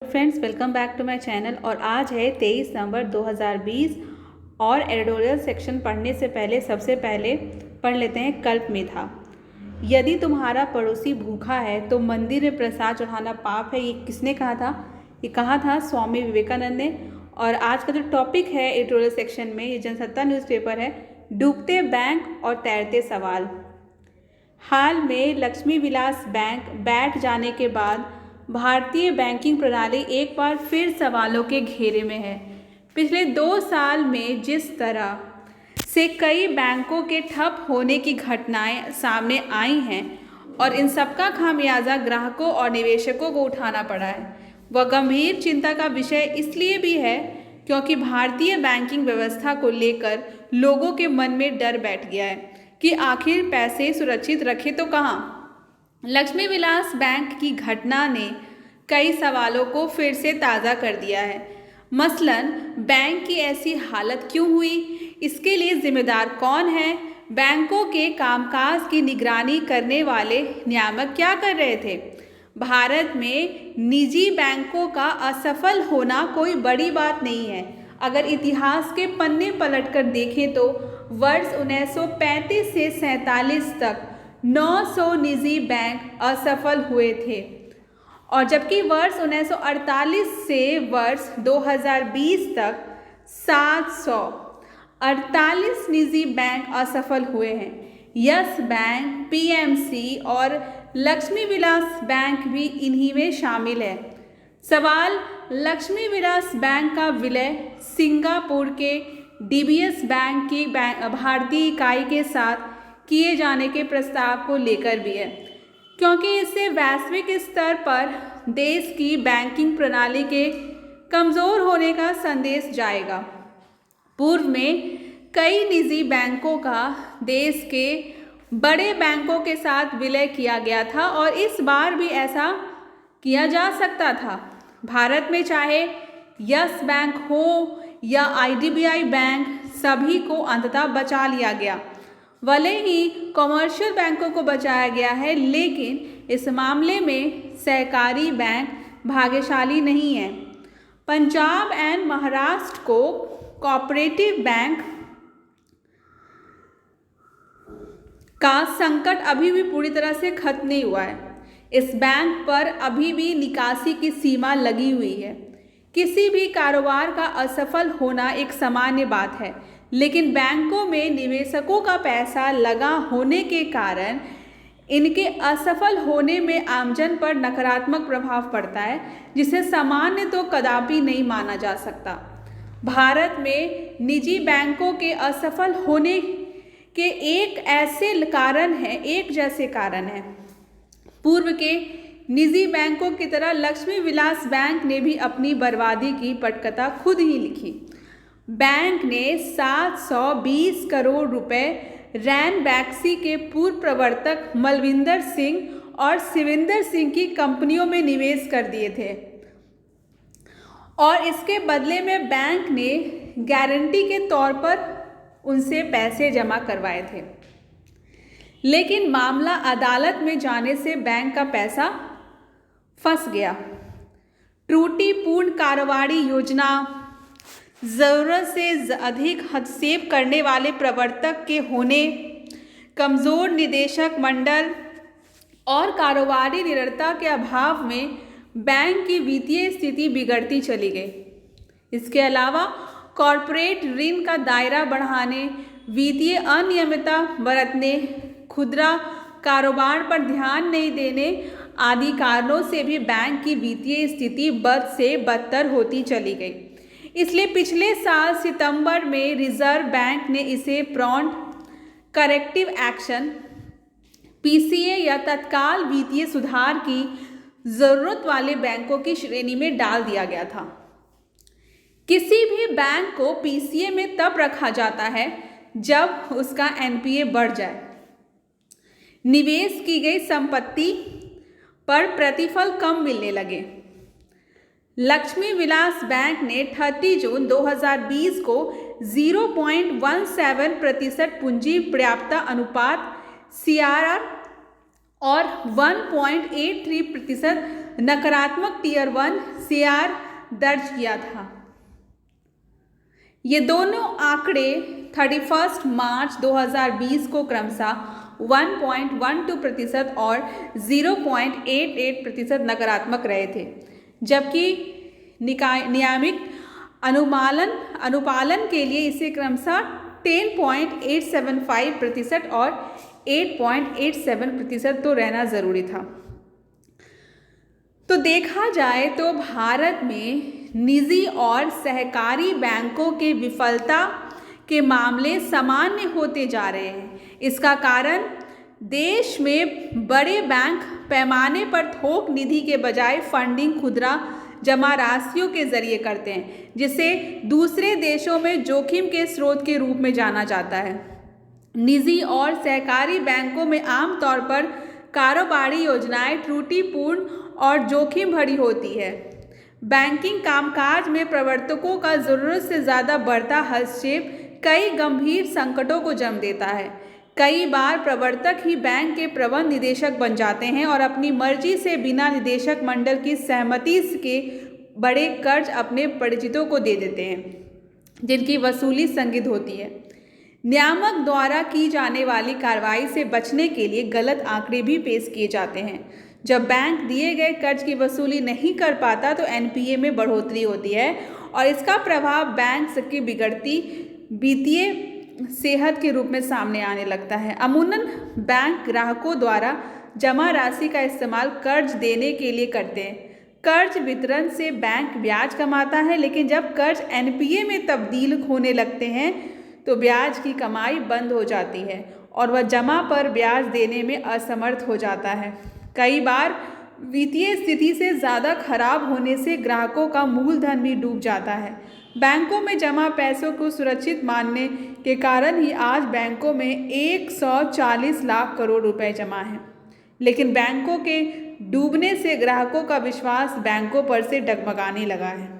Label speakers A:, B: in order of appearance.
A: Friends, welcome back to my channel. और आज है 23 नवंबर 2020 और एडिटोरियल सेक्शन पढ़ने से पहले सबसे पहले पढ़ लेते हैं कल्प मेधा। यदि तुम्हारा पड़ोसी भूखा है तो मंदिर में प्रसाद चढ़ाना पाप है। ये किसने कहा था? ये कहा था स्वामी विवेकानंद ने। और आज का जो टॉपिक है एडिटोरियल सेक्शन में, ये जनसत्ता न्यूज़पेपर है, डूबते बैंक और तैरते सवाल। हाल में लक्ष्मी विलास बैंक बैठ जाने के बाद भारतीय बैंकिंग प्रणाली एक बार फिर सवालों के घेरे में है। पिछले 2 साल में जिस तरह से कई बैंकों के ठप होने की घटनाएं सामने आई हैं और इन सबका खामियाजा ग्राहकों और निवेशकों को उठाना पड़ा है, वह गंभीर चिंता का विषय इसलिए भी है क्योंकि भारतीय बैंकिंग व्यवस्था को लेकर लोगों के मन में डर बैठ गया है कि आखिर पैसे सुरक्षित रखे तो कहाँ। लक्ष्मी विलास बैंक की घटना ने कई सवालों को फिर से ताज़ा कर दिया है। मसलन बैंक की ऐसी हालत क्यों हुई, इसके लिए जिम्मेदार कौन है, बैंकों के कामकाज की निगरानी करने वाले नियामक क्या कर रहे थे। भारत में निजी बैंकों का असफल होना कोई बड़ी बात नहीं है। अगर इतिहास के पन्ने पलटकर देखें तो वर्ष 1935 से 47 तक 900 निजी बैंक असफल हुए थे और जबकि वर्ष 1948 से वर्ष 2020 तक 748 निजी बैंक असफल हुए हैं। यस बैंक, पीएमसी और लक्ष्मी विलास बैंक भी इन्हीं में शामिल है। सवाल लक्ष्मी विलास बैंक का विलय सिंगापुर के डीबीएस बैंक की भारतीय इकाई के साथ किए जाने के प्रस्ताव को लेकर भी है, क्योंकि इससे वैश्विक स्तर पर देश की बैंकिंग प्रणाली के कमज़ोर होने का संदेश जाएगा। पूर्व में कई निजी बैंकों का देश के बड़े बैंकों के साथ विलय किया गया था और इस बार भी ऐसा किया जा सकता था। भारत में चाहे यस बैंक हो या आईडीबीआई बैंक, सभी को अंततः बचा लिया गया। भले ही कमर्शियल बैंकों को बचाया गया है, लेकिन इस मामले में सहकारी बैंक भाग्यशाली नहीं है। पंजाब एंड महाराष्ट्र को कोऑपरेटिव बैंक का संकट अभी भी पूरी तरह से खत्म नहीं हुआ है। इस बैंक पर अभी भी निकासी की सीमा लगी हुई है। किसी भी कारोबार का असफल होना एक सामान्य बात है, लेकिन बैंकों में निवेशकों का पैसा लगा होने के कारण इनके असफल होने में आमजन पर नकारात्मक प्रभाव पड़ता है, जिसे सामान्य तो कदापि नहीं माना जा सकता। भारत में निजी बैंकों के असफल होने के एक जैसे कारण हैं। पूर्व के निजी बैंकों की तरह लक्ष्मी विलास बैंक ने भी अपनी बर्बादी की पटकथा खुद ही लिखी। बैंक ने 720 करोड़ रुपए रैन बैक्सी के पूर्व प्रवर्तक मलविंदर सिंह और शिविंदर सिंह की कंपनियों में निवेश कर दिए थे और इसके बदले में बैंक ने गारंटी के तौर पर उनसे पैसे जमा करवाए थे। लेकिन मामला अदालत में जाने से बैंक का पैसा फंस गया। त्रुटिपूर्ण कारोबारी योजना, ज़रूरत से अधिक हस्तक्षेप करने वाले प्रवर्तक के होने, कमज़ोर निदेशक मंडल और कारोबारी निरंतरता के अभाव में बैंक की वित्तीय स्थिति बिगड़ती चली गई। इसके अलावा कॉरपोरेट ऋण का दायरा बढ़ाने, वित्तीय अनियमितता बरतने, खुदरा कारोबार पर ध्यान नहीं देने आदि कारणों से भी बैंक की वित्तीय स्थिति बद से बदतर होती चली गई। इसलिए पिछले साल सितंबर में रिजर्व बैंक ने इसे प्रॉम्प्ट करेक्टिव एक्शन पीसीए या तत्काल वित्तीय सुधार की ज़रूरत वाले बैंकों की श्रेणी में डाल दिया गया था। किसी भी बैंक को पीसीए में तब रखा जाता है जब उसका एनपीए बढ़ जाए, निवेश की गई संपत्ति पर प्रतिफल कम मिलने लगे। लक्ष्मी विलास बैंक ने 30 जून 2020 को 0.17% पूंजी पर्याप्तता अनुपात CRR और 1.83% नकारात्मक टियर 1 CR दर्ज किया था। ये दोनों आंकड़े 31 मार्च 2020 को क्रमशः 1.12% और 0.88% नकारात्मक रहे थे, जबकि नियामक अनुपालन के लिए इसे क्रमशः 10.875% और 8.87% तो रहना ज़रूरी था। तो देखा जाए तो भारत में निजी और सहकारी बैंकों के विफलता के मामले सामान्य होते जा रहे हैं। इसका कारण देश में बड़े बैंक पैमाने पर थोक निधि के बजाय फंडिंग खुदरा जमा राशियों के जरिए करते हैं, जिसे दूसरे देशों में जोखिम के स्रोत के रूप में जाना जाता है। निजी और सहकारी बैंकों में आमतौर पर कारोबारी योजनाएं त्रुटिपूर्ण और जोखिम भरी होती है। बैंकिंग कामकाज में प्रवर्तकों का ज़रूरत से ज़्यादा बढ़ता हस्तक्षेप कई गंभीर संकटों को जन्म देता है। कई बार प्रवर्तक ही बैंक के प्रबंध निदेशक बन जाते हैं और अपनी मर्जी से बिना निदेशक मंडल की सहमति के बड़े कर्ज अपने परिचितों को दे देते हैं, जिनकी वसूली संदिग्ध होती है। नियामक द्वारा की जाने वाली कार्रवाई से बचने के लिए गलत आंकड़े भी पेश किए जाते हैं। जब बैंक दिए गए कर्ज की वसूली नहीं कर पाता तो NPA में बढ़ोतरी होती है और इसका प्रभाव बैंक की बिगड़ती वित्तीय सेहत के रूप में सामने आने लगता है। अमूमन बैंक ग्राहकों द्वारा जमा राशि का इस्तेमाल कर्ज देने के लिए करते हैं। कर्ज वितरण से बैंक ब्याज कमाता है, लेकिन जब कर्ज NPA में तब्दील होने लगते हैं तो ब्याज की कमाई बंद हो जाती है और वह जमा पर ब्याज देने में असमर्थ हो जाता है। कई बार वित्तीय स्थिति से ज़्यादा खराब होने से ग्राहकों का मूलधन भी डूब जाता है। बैंकों में जमा पैसों को सुरक्षित मानने के कारण ही आज बैंकों में 140 लाख करोड़ रुपए जमा हैं, लेकिन बैंकों के डूबने से ग्राहकों का विश्वास बैंकों पर से डगमगाने लगा है।